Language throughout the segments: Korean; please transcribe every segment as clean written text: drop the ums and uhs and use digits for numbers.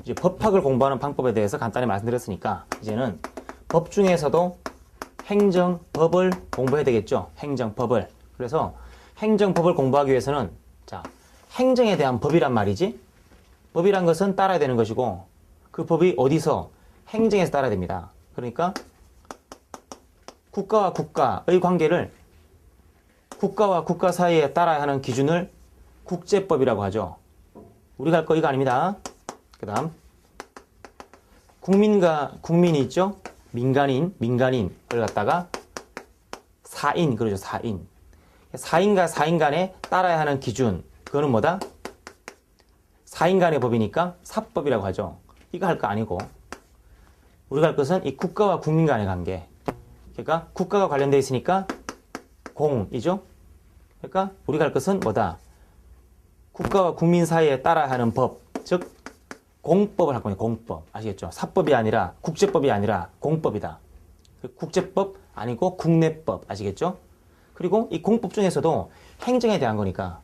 이제 법학을 공부하는 방법에 대해서 간단히 말씀드렸으니까 이제는 법 중에서도 행정법을 공부해야 되겠죠. 행정법을. 그래서 행정법을 공부하기 위해서는 자, 행정에 대한 법이란 말이지. 법이란 것은 따라야 되는 것이고 그 법이 어디서? 행정에서 따라야 됩니다. 그러니까 국가와 국가의 관계를 국가와 국가 사이에 따라야 하는 기준을 국제법이라고 하죠. 우리가 할 거 이거 아닙니다. 그 다음 국민과 국민이 있죠. 민간인을 갖다가 사인 그러죠. 사인과 사인 간에 따라야 하는 기준 그거는 뭐다? 사인 간의 법이니까 사법이라고 하죠. 이거 할 거 아니고 우리가 할 것은 이 국가와 국민 간의 관계. 그러니까 국가가 관련되어 있으니까 공이죠. 그러니까 우리가 할 것은 뭐다? 국가와 국민 사이에 따라야 하는 법, 즉 공법을 할 겁니다. 공법. 아시겠죠? 사법이 아니라 국제법이 아니라 공법이다. 국제법 아니고 국내법. 아시겠죠? 그리고 이 공법 중에서도 행정에 대한 거니까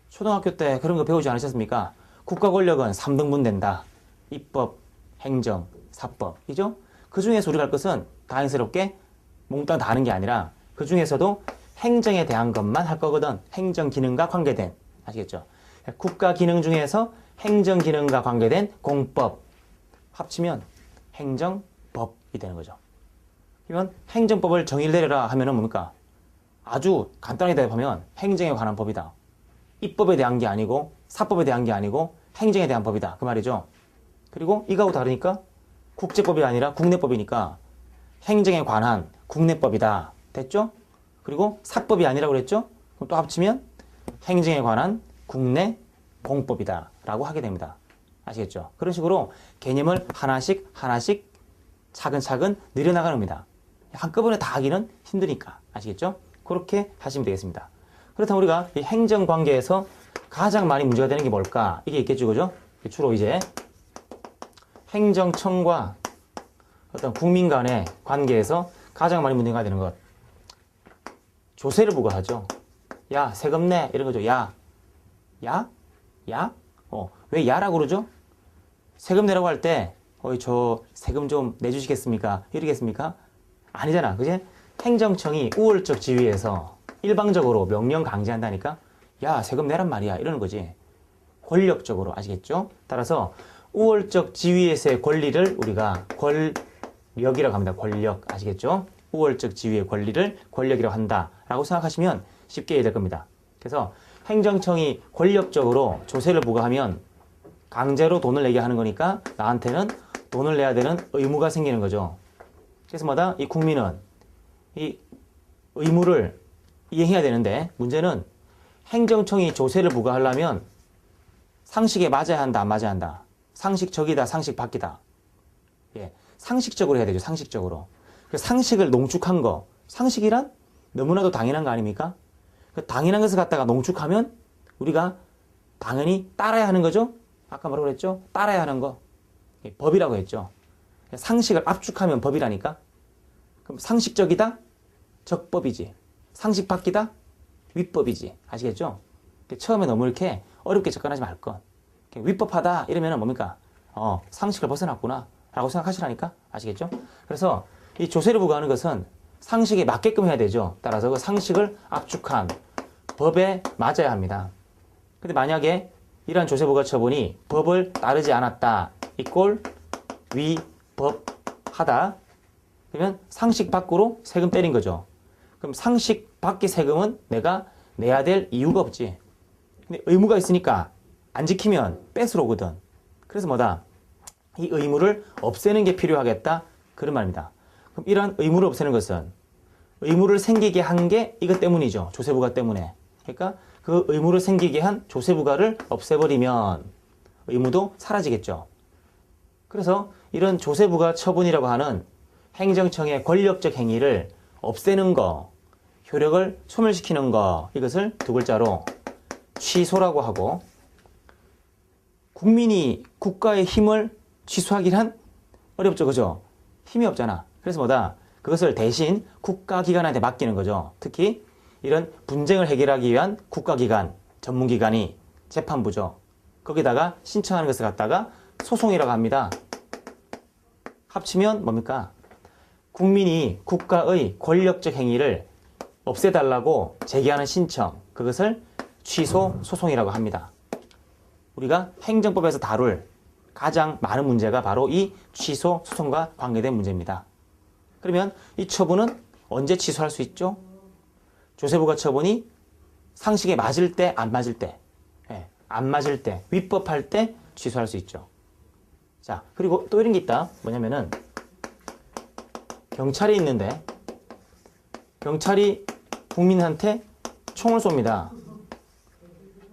초등학교 때 그런 거 배우지 않으셨습니까? 국가 권력은 3등분 된다. 입법, 행정, 사법이죠? 그 중에서 우리가 할 것은 다행스럽게 몽땅 다 하는 게 아니라 그 중에서도 행정에 대한 것만 할 거거든. 행정 기능과 관계된. 아시겠죠? 국가 기능 중에서 행정 기능과 관계된 공법 합치면 행정법이 되는 거죠. 그러면 행정법을 정의를 내려라 하면은 뭡니까? 아주 간단하게 대답하면 행정에 관한 법이다. 입법에 대한 게 아니고 사법에 대한 게 아니고 행정에 대한 법이다. 그 말이죠. 그리고 이거하고 다르니까 국제법이 아니라 국내법이니까 행정에 관한 국내법이다. 됐죠? 그리고 사법이 아니라고 그랬죠? 그럼 또 합치면 행정에 관한 국내 공법이다 라고 하게 됩니다. 아시겠죠? 그런 식으로 개념을 하나씩 차근차근 늘려나가는 겁니다. 한꺼번에 다 하기는 힘드니까. 아시겠죠? 그렇게 하시면 되겠습니다. 그렇다면 우리가 이 행정관계에서 가장 많이 문제가 되는 게 뭘까? 이게 있겠죠, 그죠? 주로 이제 행정청과 어떤 국민 간의 관계에서 가장 많이 문제가 되는 것. 조세를 부과하죠. 야, 세금 내. 이런 거죠. 야? 왜 야라고 그러죠? 세금 내라고 할 때, 저 세금 좀 내주시겠습니까? 이러겠습니까? 아니잖아. 그지? 행정청이 우월적 지위에서 일방적으로 명령 강제한다니까? 야, 세금 내란 말이야. 이러는 거지. 권력적으로. 아시겠죠? 따라서 우월적 지위에서의 권리를 우리가 권력이라고 합니다. 권력. 아시겠죠? 우월적 지위의 권리를 권력이라고 한다라고 생각하시면 쉽게 이해될 겁니다. 그래서 행정청이 권력적으로 조세를 부과하면 강제로 돈을 내게 하는 거니까 나한테는 돈을 내야 되는 의무가 생기는 거죠. 그래서 뭐다? 이 국민은 이 의무를 이행해야 되는데 문제는 행정청이 조세를 부과하려면 상식에 맞아야 한다, 안 맞아야 한다. 상식적이다, 상식밖이다. 예, 상식적으로 해야 되죠. 상식적으로. 그 상식을 농축한 거. 상식이란 너무나도 당연한 거 아닙니까? 그 당연한 것을 갖다가 농축하면 우리가 당연히 따라야 하는 거죠? 아까 뭐라고 그랬죠? 따라야 하는 거. 법이라고 했죠. 상식을 압축하면 법이라니까? 그럼 상식적이다? 적법이지. 상식 밖이다? 위법이지. 아시겠죠? 처음에 너무 이렇게 어렵게 접근하지 말 것. 위법하다 이러면 뭡니까? 상식을 벗어났구나 라고 생각하시라니까? 아시겠죠? 그래서 이 조세를 부과하는 것은 상식에 맞게끔 해야 되죠. 따라서 그 상식을 압축한 법에 맞아야 합니다. 근데 만약에 이러한 조세부과 처분이 법을 따르지 않았다. 이꼴 위법하다. 그러면 상식 밖으로 세금 때린 거죠. 그럼 상식 밖의 세금은 내가 내야 될 이유가 없지. 근데 의무가 있으니까 안 지키면 뺏으러 오거든. 그래서 뭐다? 이 의무를 없애는 게 필요하겠다. 그런 말입니다. 그럼 이러한 의무를 없애는 것은 의무를 생기게 한 게 이것 때문이죠. 조세부과 때문에. 그러니까 그 의무를 생기게 한 조세부과를 없애버리면 의무도 사라지겠죠. 그래서 이런 조세부과 처분이라고 하는 행정청의 권력적 행위를 없애는 거, 효력을 소멸시키는 거, 이것을 두 글자로 취소라고 하고, 국민이 국가의 힘을 취소하긴 한 어렵죠. 그죠? 힘이 없잖아. 그래서 뭐다? 그것을 대신 국가기관한테 맡기는 거죠. 특히 이런 분쟁을 해결하기 위한 국가기관, 전문기관이 재판부죠. 거기다가 신청하는 것을 갖다가 소송이라고 합니다. 합치면 뭡니까? 국민이 국가의 권력적 행위를 없애달라고 제기하는 신청, 그것을 취소 소송이라고 합니다. 우리가 행정법에서 다룰 가장 많은 문제가 바로 이 취소 소송과 관계된 문제입니다. 그러면 이 처분은 언제 취소할 수 있죠? 조세부가 처분이 상식에 맞을 때, 안 맞을 때, 안 맞을 때, 위법할 때 취소할 수 있죠. 자, 그리고 또 이런 게 있다. 뭐냐면은 경찰이 있는데 경찰이 국민한테 총을 쏩니다.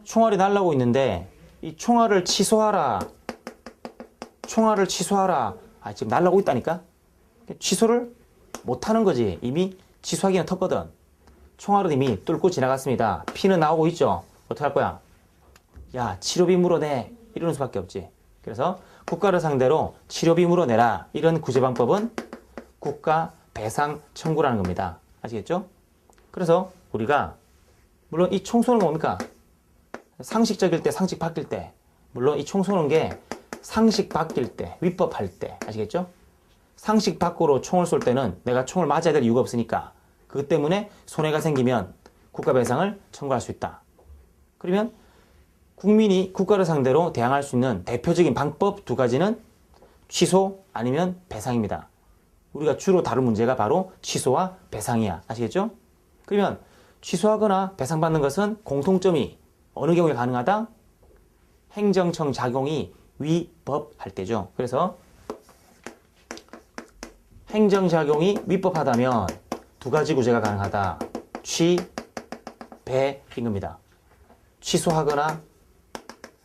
총알이 날라오고 있는데 이 총알을 취소하라. 총알을 취소하라. 아, 지금 날라오고 있다니까? 취소를 못하는 거지. 이미 취소하기는 텄거든. 총알은 이미 뚫고 지나갔습니다. 피는 나오고 있죠. 어떻게 할 거야? 야, 치료비 물어내. 이러는 수밖에 없지. 그래서 국가를 상대로 치료비 물어내라. 이런 구제방법은 국가 배상 청구라는 겁니다. 아시겠죠? 그래서 우리가 물론 이 총 쏘는 거 뭡니까? 상식적일 때, 상식 바뀔 때. 물론 이 총 쏘는 게 상식 바뀔 때, 위법할 때. 아시겠죠? 상식 밖으로 총을 쏠 때는 내가 총을 맞아야 될 이유가 없으니까 그것 때문에 손해가 생기면 국가 배상을 청구할 수 있다. 그러면 국민이 국가를 상대로 대항할 수 있는 대표적인 방법 두 가지는 취소 아니면 배상입니다. 우리가 주로 다룰 문제가 바로 취소와 배상이야. 아시겠죠? 그러면 취소하거나 배상받는 것은 공통점이 어느 경우에 가능하다? 행정청 작용이 위법할 때죠. 그래서 행정작용이 위법하다면 두 가지 구제가 가능하다. 취, 배인 겁니다. 취소하거나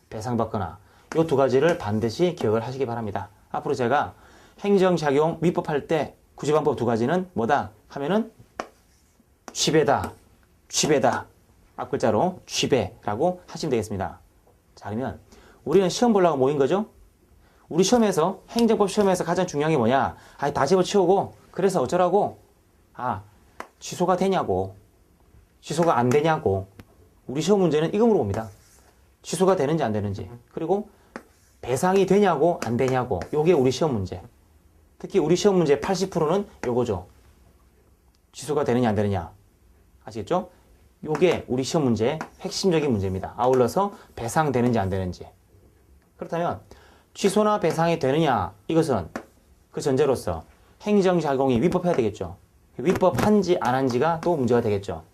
배상받거나 이 두 가지를 반드시 기억을 하시기 바랍니다. 앞으로 제가 행정작용 위법할 때 구제방법 두 가지는 뭐다 하면은 취배다, 취배다. 앞글자로 취배라고 하시면 되겠습니다. 자, 그러면 우리는 시험 보려고 모인 거죠? 우리 시험에서, 행정법 시험에서 가장 중요한 게 뭐냐? 아, 다 집어치우고, 그래서 어쩌라고? 아, 취소가 되냐고. 취소가 안 되냐고. 우리 시험 문제는 이거 물어봅니다. 취소가 되는지 안 되는지. 그리고 배상이 되냐고, 안 되냐고. 요게 우리 시험 문제. 특히 우리 시험 문제 80%는 요거죠. 취소가 되느냐, 안 되느냐. 아시겠죠? 요게 우리 시험 문제의 핵심적인 문제입니다. 아울러서 배상되는지 안 되는지. 그렇다면, 취소나 배상이 되느냐, 이것은 그 전제로서 행정작용이 위법해야 되겠죠. 위법한지 안 한지가 또 문제가 되겠죠.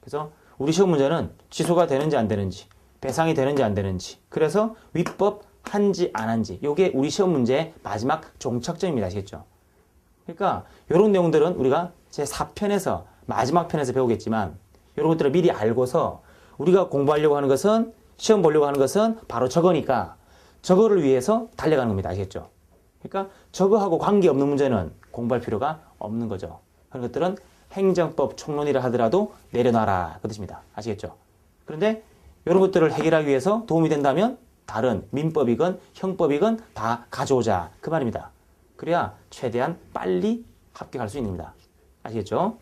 그래서 우리 시험 문제는 취소가 되는지 안 되는지, 배상이 되는지 안 되는지, 그래서 위법한지 안 한지, 이게 우리 시험 문제의 마지막 종착점입니다. 아시겠죠? 그러니까 이런 내용들은 우리가 제4편에서 마지막 편에서 배우겠지만 이런 것들을 미리 알고서 우리가 공부하려고 하는 것은, 시험 보려고 하는 것은 바로 저거니까 저거를 위해서 달려가는 겁니다. 아시겠죠? 그러니까 저거하고 관계없는 문제는 공부할 필요가 없는 거죠. 그런 것들은 행정법 총론이라 하더라도 내려놔라 그 뜻입니다. 아시겠죠? 그런데 이런 것들을 해결하기 위해서 도움이 된다면 다른 민법이건 형법이건 다 가져오자 그 말입니다. 그래야 최대한 빨리 합격할 수 있는 겁니다. 아시겠죠?